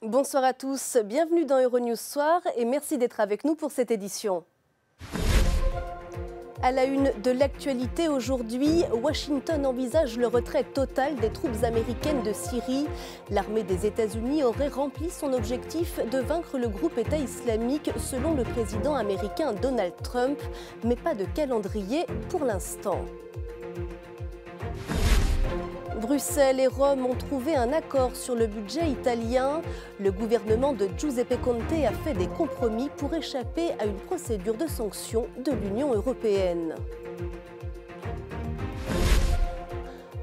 Bonsoir à tous, bienvenue dans Euronews Soir et merci d'être avec nous pour cette édition. À la une de l'actualité aujourd'hui, Washington envisage le retrait total des troupes américaines de Syrie. L'armée des États-Unis aurait rempli son objectif de vaincre le groupe État islamique selon le président américain Donald Trump, mais pas de calendrier pour l'instant. Bruxelles et Rome ont trouvé un accord sur le budget italien. Le gouvernement de Giuseppe Conte a fait des compromis pour échapper à une procédure de sanctions de l'Union européenne.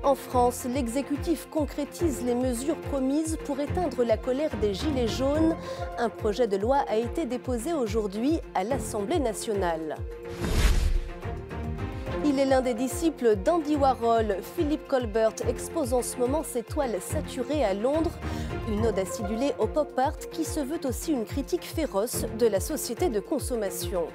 En France, l'exécutif concrétise les mesures promises pour éteindre la colère des Gilets jaunes. Un projet de loi a été déposé aujourd'hui à l'Assemblée nationale. Il est l'un des disciples d'Andy Warhol. Philip Colbert expose en ce moment ses toiles saturées à Londres. Une ode acidulée au pop art qui se veut aussi une critique féroce de la société de consommation.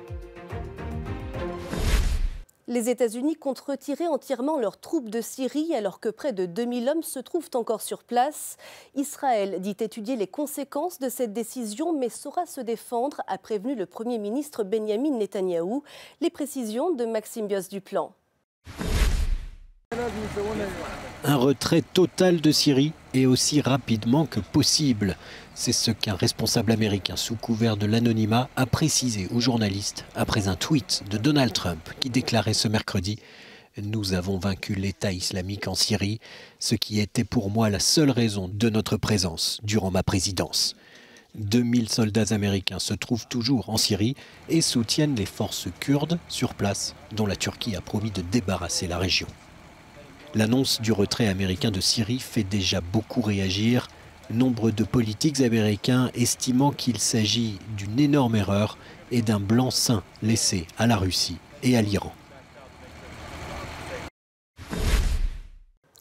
Les États-Unis comptent retirer entièrement leurs troupes de Syrie alors que près de 2000 hommes se trouvent encore sur place. Israël dit étudier les conséquences de cette décision mais saura se défendre, a prévenu le Premier ministre Benyamin Netanyahou. Les précisions de Maxime Bios-Duplan. Un retrait total de Syrie et aussi rapidement que possible. C'est ce qu'un responsable américain sous couvert de l'anonymat a précisé aux journalistes après un tweet de Donald Trump qui déclarait ce mercredi « Nous avons vaincu l'État islamique en Syrie, ce qui était pour moi la seule raison de notre présence durant ma présidence. » 2000 soldats américains se trouvent toujours en Syrie et soutiennent les forces kurdes sur place, dont la Turquie a promis de débarrasser la région. L'annonce du retrait américain de Syrie fait déjà beaucoup réagir. Nombre de politiques américains estimant qu'il s'agit d'une énorme erreur et d'un blanc-seing laissé à la Russie et à l'Iran.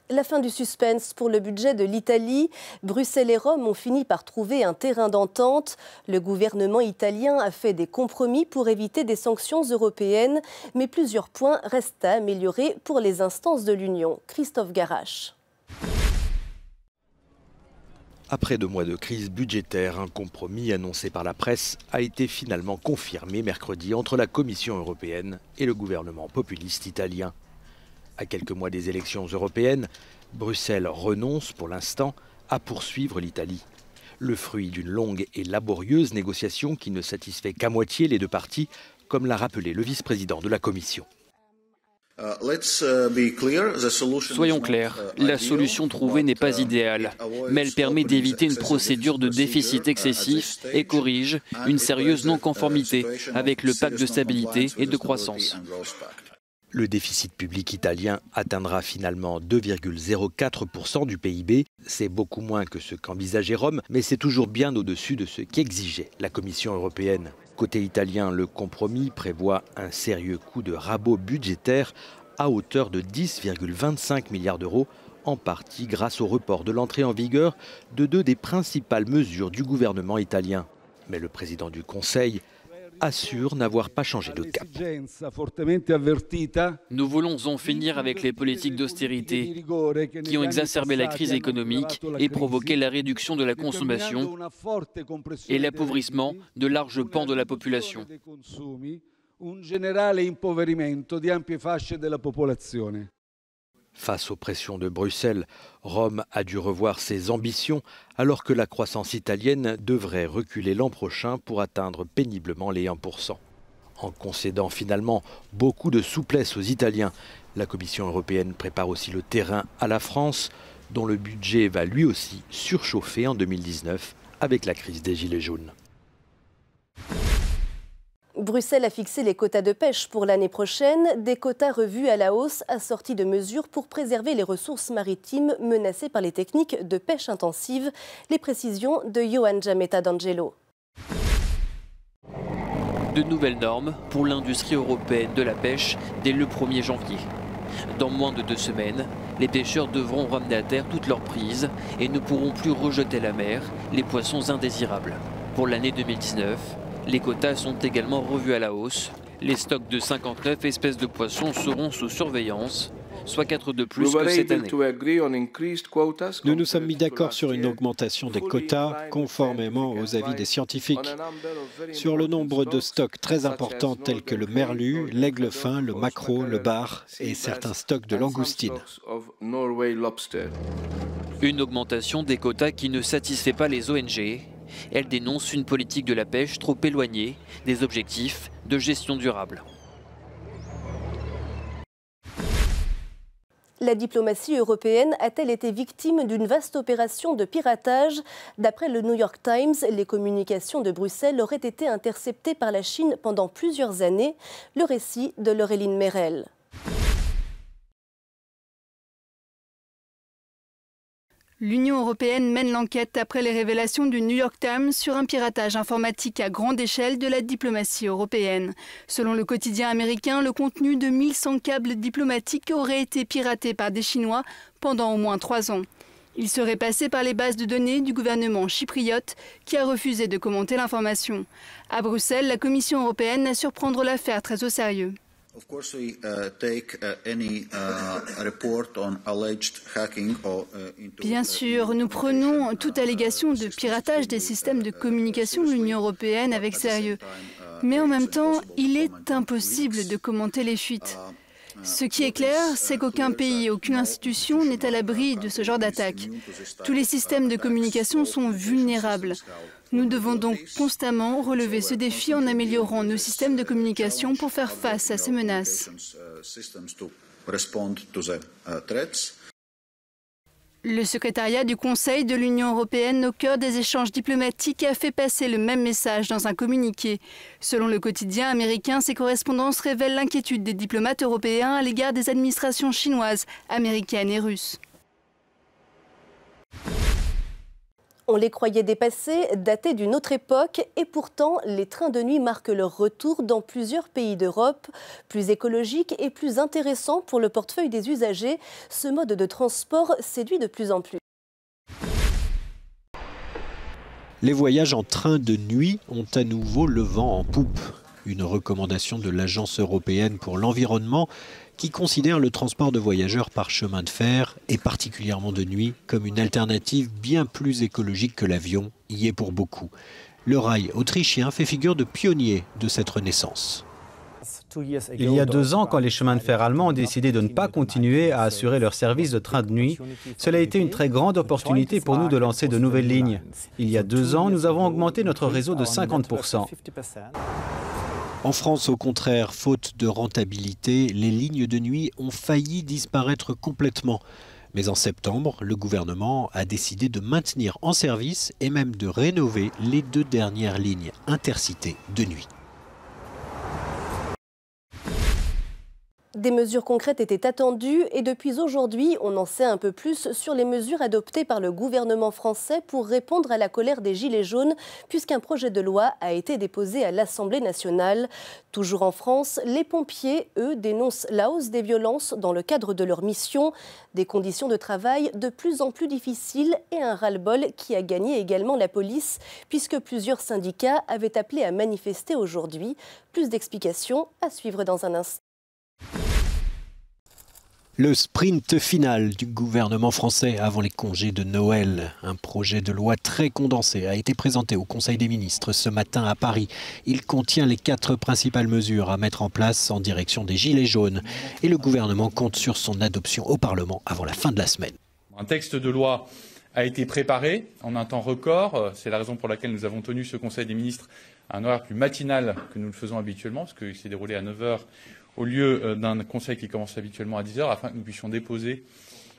La fin du suspense pour le budget de l'Italie. Bruxelles et Rome ont fini par trouver un terrain d'entente. Le gouvernement italien a fait des compromis pour éviter des sanctions européennes, mais plusieurs points restent à améliorer pour les instances de l'Union. Christophe Garrache. Après 2 mois de crise budgétaire, un compromis annoncé par la presse a été finalement confirmé mercredi entre la Commission européenne et le gouvernement populiste italien. À quelques mois des élections européennes, Bruxelles renonce pour l'instant à poursuivre l'Italie. Le fruit d'une longue et laborieuse négociation qui ne satisfait qu'à moitié les deux parties, comme l'a rappelé le vice-président de la Commission. Soyons clairs, la solution trouvée n'est pas idéale, mais elle permet d'éviter une procédure de déficit excessif et corrige une sérieuse non-conformité avec le pacte de stabilité et de croissance. Le déficit public italien atteindra finalement 2,04% du PIB. C'est beaucoup moins que ce qu'envisageait Rome, mais c'est toujours bien au-dessus de ce qu'exigeait la Commission européenne. Côté italien, le compromis prévoit un sérieux coup de rabot budgétaire à hauteur de 10,25 milliards d'euros, en partie grâce au report de l'entrée en vigueur de 2 des principales mesures du gouvernement italien. Mais le président du Conseil assure n'avoir pas changé de cap. Nous voulons en finir avec les politiques d'austérité qui ont exacerbé la crise économique et provoqué la réduction de la consommation et l'appauvrissement de larges pans de la population. Face aux pressions de Bruxelles, Rome a dû revoir ses ambitions alors que la croissance italienne devrait reculer l'an prochain pour atteindre péniblement les 1%. En concédant finalement beaucoup de souplesse aux Italiens, la Commission européenne prépare aussi le terrain à la France, dont le budget va lui aussi surchauffer en 2019 avec la crise des Gilets jaunes. Bruxelles a fixé les quotas de pêche pour l'année prochaine, des quotas revus à la hausse assortis de mesures pour préserver les ressources maritimes menacées par les techniques de pêche intensive. Les précisions de Johan Giametta d'Angelo. De nouvelles normes pour l'industrie européenne de la pêche dès le 1er janvier. Dans moins de 2 semaines, les pêcheurs devront ramener à terre toutes leurs prises et ne pourront plus rejeter à la mer les poissons indésirables. Pour l'année 2019, les quotas sont également revus à la hausse. Les stocks de 59 espèces de poissons seront sous surveillance, soit 4 de plus que cette année. Nous nous sommes mis d'accord sur une augmentation des quotas, conformément aux avis des scientifiques. Sur le nombre de stocks très importants tels que le merlu, l'aigle fin, le maquereau, le bar et certains stocks de langoustines. Une augmentation des quotas qui ne satisfait pas les ONG. Elle dénonce une politique de la pêche trop éloignée des objectifs de gestion durable. La diplomatie européenne a-t-elle été victime d'une vaste opération de piratage? D'après le New York Times, les communications de Bruxelles auraient été interceptées par la Chine pendant plusieurs années. Le récit de Laureline Merel. L'Union européenne mène l'enquête après les révélations du New York Times sur un piratage informatique à grande échelle de la diplomatie européenne. Selon le quotidien américain, le contenu de 1100 câbles diplomatiques aurait été piraté par des Chinois pendant au moins 3 ans. Il serait passé par les bases de données du gouvernement chypriote qui a refusé de commenter l'information. À Bruxelles, la Commission européenne assure prendre l'affaire très au sérieux. Bien sûr, nous prenons toute allégation de piratage des systèmes de communication de l'Union européenne avec sérieux. Mais en même temps, il est impossible de commenter les fuites. Ce qui est clair, c'est qu'aucun pays, aucune institution n'est à l'abri de ce genre d'attaque. Tous les systèmes de communication sont vulnérables. Nous devons donc constamment relever ce défi en améliorant nos systèmes de communication pour faire face à ces menaces. Le secrétariat du Conseil de l'Union européenne au cœur des échanges diplomatiques a fait passer le même message dans un communiqué. Selon le quotidien américain, ces correspondances révèlent l'inquiétude des diplomates européens à l'égard des administrations chinoises, américaines et russes. On les croyait dépassés, datés d'une autre époque, et pourtant, les trains de nuit marquent leur retour dans plusieurs pays d'Europe. Plus écologique et plus intéressant pour le portefeuille des usagers, ce mode de transport séduit de plus en plus. Les voyages en train de nuit ont à nouveau le vent en poupe. Une recommandation de l'Agence européenne pour l'environnement qui considère le transport de voyageurs par chemin de fer, et particulièrement de nuit, comme une alternative bien plus écologique que l'avion, y est pour beaucoup. Le rail autrichien fait figure de pionnier de cette renaissance. Il y a 2 ans, quand les chemins de fer allemands ont décidé de ne pas continuer à assurer leur service de train de nuit, cela a été une très grande opportunité pour nous de lancer de nouvelles lignes. Il y a 2 ans, nous avons augmenté notre réseau de 50%. En France, au contraire, faute de rentabilité, les lignes de nuit ont failli disparaître complètement. Mais en septembre, le gouvernement a décidé de maintenir en service et même de rénover les 2 dernières lignes intercités de nuit. Des mesures concrètes étaient attendues et depuis aujourd'hui, on en sait un peu plus sur les mesures adoptées par le gouvernement français pour répondre à la colère des Gilets jaunes, puisqu'un projet de loi a été déposé à l'Assemblée nationale. Toujours en France, les pompiers, eux, dénoncent la hausse des violences dans le cadre de leur mission, des conditions de travail de plus en plus difficiles et un ras-le-bol qui a gagné également la police, puisque plusieurs syndicats avaient appelé à manifester aujourd'hui. Plus d'explications à suivre dans un instant. Le sprint final du gouvernement français avant les congés de Noël. Un projet de loi très condensé a été présenté au Conseil des ministres ce matin à Paris. Il contient les 4 principales mesures à mettre en place en direction des Gilets jaunes. Et le gouvernement compte sur son adoption au Parlement avant la fin de la semaine. Un texte de loi a été préparé en un temps record. C'est la raison pour laquelle nous avons tenu ce Conseil des ministres à un horaire plus matinal que nous le faisons habituellement, parce qu'il s'est déroulé à 9 h au lieu d'un conseil qui commence habituellement à 10 h, afin que nous puissions déposer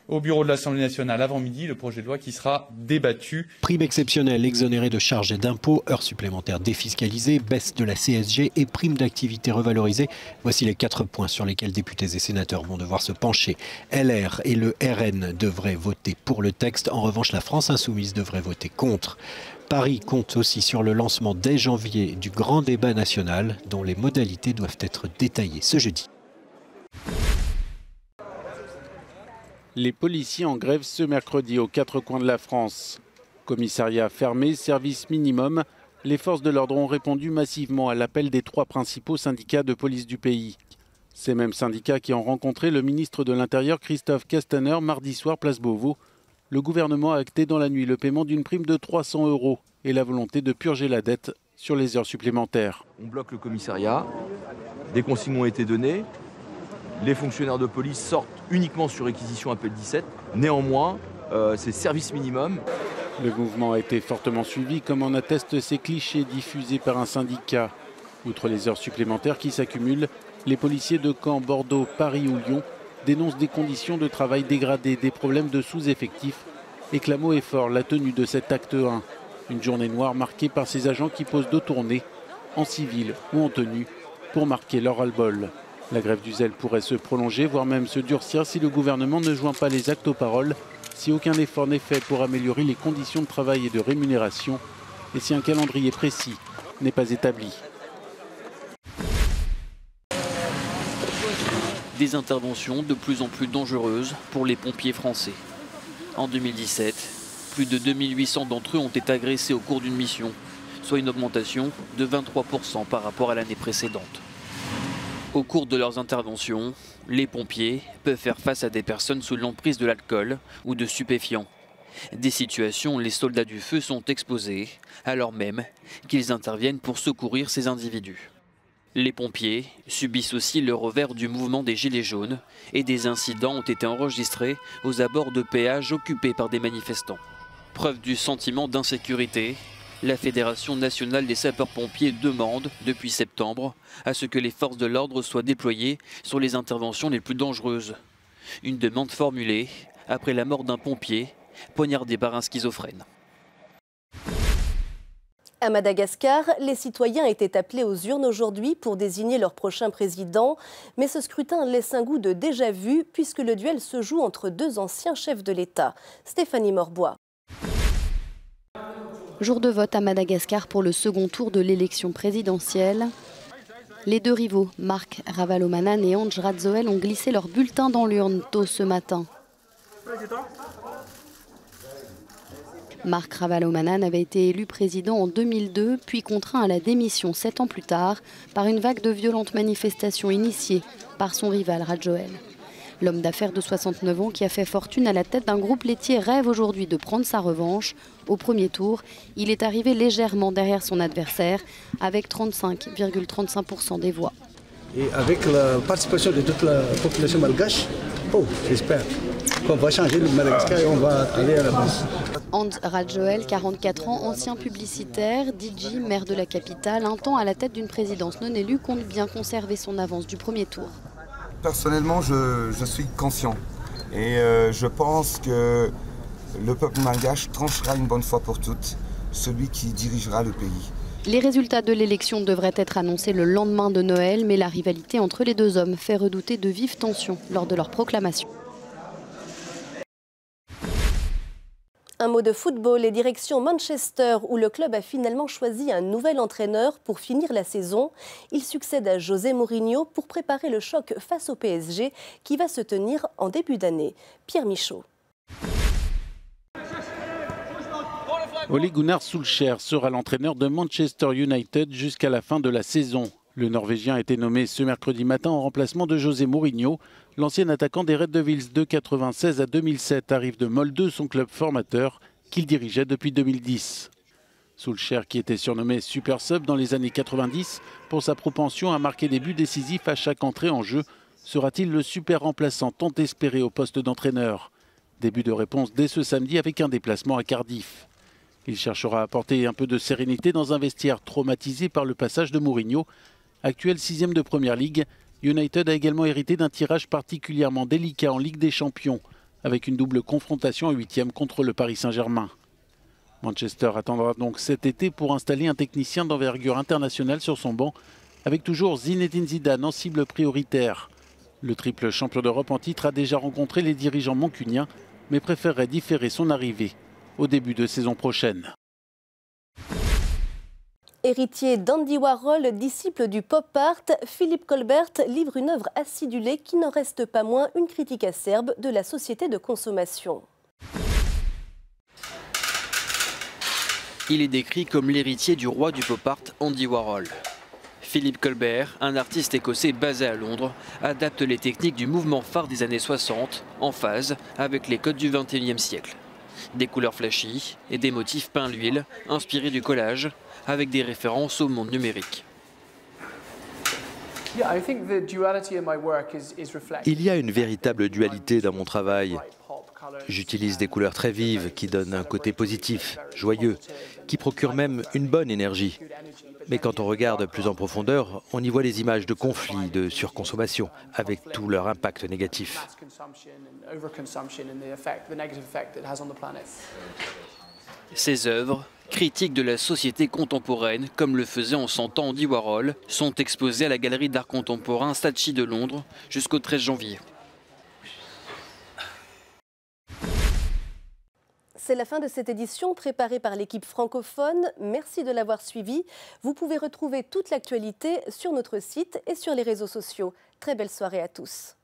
au bureau de l'Assemblée nationale avant midi le projet de loi qui sera débattu. Prime exceptionnelle exonérée de charges et d'impôts, heures supplémentaires défiscalisées, baisse de la CSG et prime d'activité revalorisée. Voici les 4 points sur lesquels députés et sénateurs vont devoir se pencher. LR et le RN devraient voter pour le texte. En revanche, la France insoumise devrait voter contre. Paris compte aussi sur le lancement dès janvier du grand débat national dont les modalités doivent être détaillées ce jeudi. Les policiers en grève ce mercredi aux 4 coins de la France. Commissariat fermé, service minimum. Les forces de l'ordre ont répondu massivement à l'appel des 3 principaux syndicats de police du pays. Ces mêmes syndicats qui ont rencontré le ministre de l'Intérieur Christophe Castaner mardi soir place Beauvau. Le gouvernement a acté dans la nuit le paiement d'une prime de 300 € et la volonté de purger la dette sur les heures supplémentaires. On bloque le commissariat, des consignes ont été données, les fonctionnaires de police sortent uniquement sur réquisition appel 17. Néanmoins, c'est service minimum. Le mouvement a été fortement suivi, comme en attestent ces clichés diffusés par un syndicat. Outre les heures supplémentaires qui s'accumulent, les policiers de Caen, Bordeaux, Paris ou Lyon dénoncent des conditions de travail dégradées, des problèmes de sous-effectifs et clament haut et fort la tenue de cet acte 1. Une journée noire marquée par ces agents qui posent deux tournées, en civil ou en tenue, pour marquer leur ras-le-bol. La grève du zèle pourrait se prolonger, voire même se durcir si le gouvernement ne joint pas les actes aux paroles, si aucun effort n'est fait pour améliorer les conditions de travail et de rémunération, et si un calendrier précis n'est pas établi. Des interventions de plus en plus dangereuses pour les pompiers français. En 2017, plus de 2800 d'entre eux ont été agressés au cours d'une mission, soit une augmentation de 23% par rapport à l'année précédente. Au cours de leurs interventions, les pompiers peuvent faire face à des personnes sous l'emprise de l'alcool ou de stupéfiants. Des situations où les soldats du feu sont exposés, alors même qu'ils interviennent pour secourir ces individus. Les pompiers subissent aussi le revers du mouvement des Gilets jaunes et des incidents ont été enregistrés aux abords de péages occupés par des manifestants. Preuve du sentiment d'insécurité, la Fédération nationale des sapeurs-pompiers demande, depuis septembre, à ce que les forces de l'ordre soient déployées sur les interventions les plus dangereuses. Une demande formulée après la mort d'un pompier poignardé par un schizophrène. À Madagascar, les citoyens étaient appelés aux urnes aujourd'hui pour désigner leur prochain président. Mais ce scrutin laisse un goût de déjà-vu puisque le duel se joue entre deux anciens chefs de l'État. Stéphanie Morbois. Jour de vote à Madagascar pour le second tour de l'élection présidentielle. Les deux rivaux, Marc Ravalomanana et Andry Rajoelina, ont glissé leur bulletin dans l'urne tôt ce matin. Marc Ravalomanana avait été élu président en 2002, puis contraint à la démission 7 ans plus tard par une vague de violentes manifestations initiées par son rival Rajoelina. L'homme d'affaires de 69 ans qui a fait fortune à la tête d'un groupe laitier rêve aujourd'hui de prendre sa revanche. Au premier tour, il est arrivé légèrement derrière son adversaire avec 35,35% des voix. Et avec la participation de toute la population malgache, j'espère qu'on va changer le Madagascar et on va aller à la base. Andry Rajoelina, 44 ans, ancien publicitaire, DJ, maire de la capitale, un temps à la tête d'une présidence non élue, compte bien conserver son avance du premier tour. Personnellement, je suis conscient et je pense que le peuple malgache tranchera une bonne fois pour toutes celui qui dirigera le pays. Les résultats de l'élection devraient être annoncés le lendemain de Noël, mais la rivalité entre les deux hommes fait redouter de vives tensions lors de leur proclamation. Un mot de football et direction Manchester où le club a finalement choisi un nouvel entraîneur pour finir la saison. Il succède à José Mourinho pour préparer le choc face au PSG qui va se tenir en début d'année. Pierre Michaud. Ole Gunnar Solskjaer sera l'entraîneur de Manchester United jusqu'à la fin de la saison. Le Norvégien a été nommé ce mercredi matin en remplacement de José Mourinho. L'ancien attaquant des Red Devils de 1996 à 2007 arrive de Molde, son club formateur, qu'il dirigeait depuis 2010. Solskjaer, qui était surnommé Super Sub dans les années 90 pour sa propension à marquer des buts décisifs à chaque entrée en jeu, sera-t-il le super remplaçant tant espéré au poste d'entraîneur? Début de réponse dès ce samedi avec un déplacement à Cardiff. Il cherchera à apporter un peu de sérénité dans un vestiaire traumatisé par le passage de Mourinho. Actuel 6e de Première Ligue, United a également hérité d'un tirage particulièrement délicat en Ligue des Champions, avec une double confrontation en 8e contre le Paris Saint-Germain. Manchester attendra donc cet été pour installer un technicien d'envergure internationale sur son banc, avec toujours Zinedine Zidane en cible prioritaire. Le triple champion d'Europe en titre a déjà rencontré les dirigeants mancuniens, mais préférerait différer son arrivée au début de saison prochaine. Héritier d'Andy Warhol, disciple du pop art, Philippe Colbert livre une œuvre acidulée qui n'en reste pas moins une critique acerbe de la société de consommation. Il est décrit comme l'héritier du roi du pop art Andy Warhol. Philippe Colbert, un artiste écossais basé à Londres, adapte les techniques du mouvement phare des années 60 en phase avec les codes du XXIe siècle. Des couleurs flashy et des motifs peints à l'huile inspirés du collage avec des références au monde numérique. Il y a une véritable dualité dans mon travail. J'utilise des couleurs très vives qui donnent un côté positif, joyeux, qui procurent même une bonne énergie. Mais quand on regarde plus en profondeur, on y voit les images de conflits, de surconsommation, avec tout leur impact négatif. Ces œuvres, critiques de la société contemporaine, comme le faisait en son temps Andy Warhol, sont exposées à la Galerie d'art contemporain Saatchi de Londres jusqu'au 13 janvier. C'est la fin de cette édition préparée par l'équipe francophone. Merci de l'avoir suivi. Vous pouvez retrouver toute l'actualité sur notre site et sur les réseaux sociaux. Très belle soirée à tous.